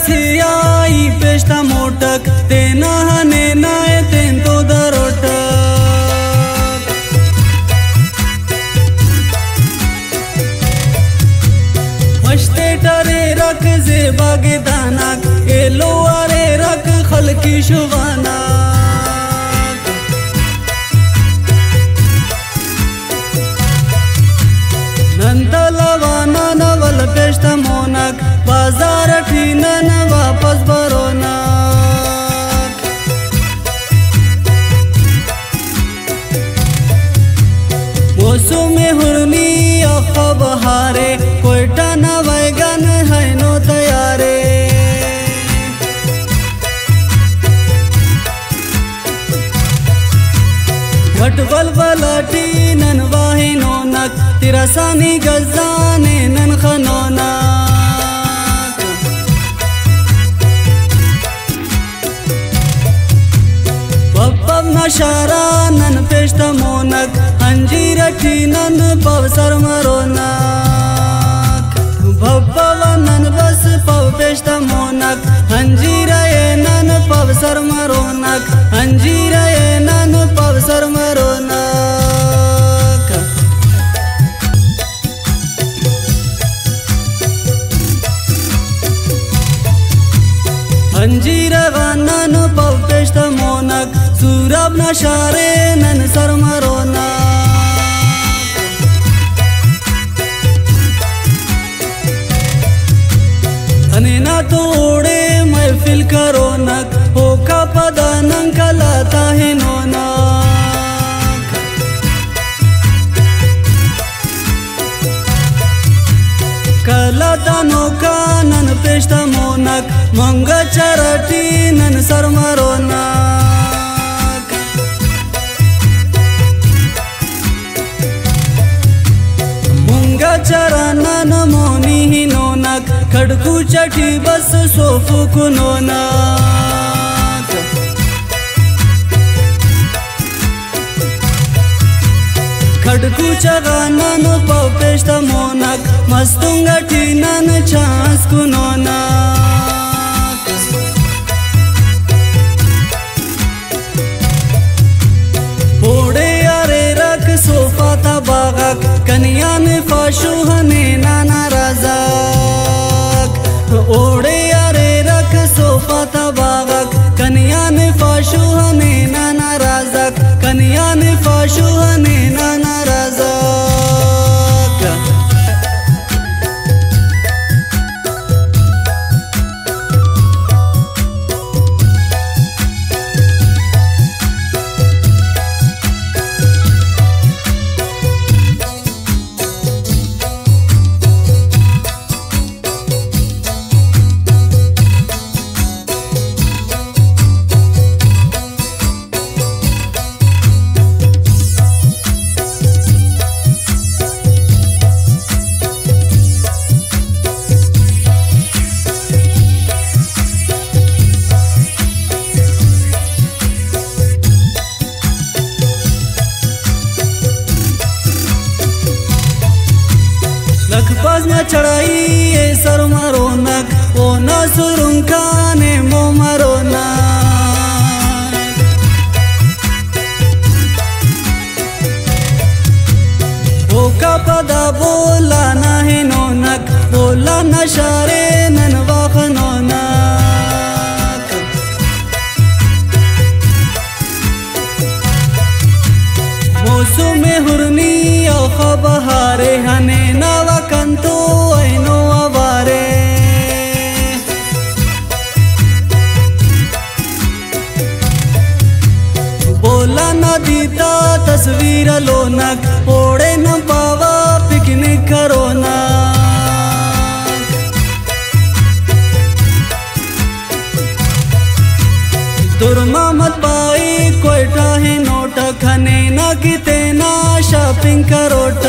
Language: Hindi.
सियाई पेष्टा मोटक तेना हने नाय तेन तो दरोटक मश्ते टरे रख जे बागे दानाक एलो अरे रख खलकी शुवाना नंतलवाना नवल पेष्टा मोनक बाजार ठीनन वापस बरोनक मौसम हुरनी अखा बहारे कोयटा न वैगन है नो तैयारे घटबल बलाटी नन वाही नोनक तिरसानी गजाने नन खनोनक पप्पब नशारा नन पेष्टा मोनक अंजीर ठीनन पवसर मरोनक भप्पव नन बस पव पेष्टा मोनक अंजीर नन पवसर मरोनक अंजीर नन पवसर मरोनक अंजीर नन पव पेष्टा मोनक सूरब नशारे नन सर मरोनक अनेना तोड़े महफिल करोनक होका पदानंग कलाता है नोनक कलाता नोका नन पेष्टा मोनक मंग चरटी नन सर मरोनक मंग चरनन मोनी ही नोनक खड़कू चटी बस सोफू कुनोनक खड़कू चगानन पव पेष्टा मोनक मस्तुंग ठीनन चांस कुनोनक ओड़े अरे रख सोफा था बागक कनिया ने फाशु हने नाना राजाक ओड़े अरे रख सोफा था बागक कनिया ने फाशु हने नाना राजाक कनिया ने फाशु हने नाना राजाक लखपस न चढ़ाई ए सर मरोनक ओ न सुरुंका ने मो मरोनक ओ का पदा बोला नहीं नोनक बोला नशारे नन वाखनोनक मौसम हुरनी अखा बहारे हने नवा कंतो ऐनो अवारे बोला न दीता तस्वीर लोनक ओड़े न पावा पिकनिक करोनक दुरमा मत पाई कोयटा है नोटक हने न किते ना शॉपिंग करोट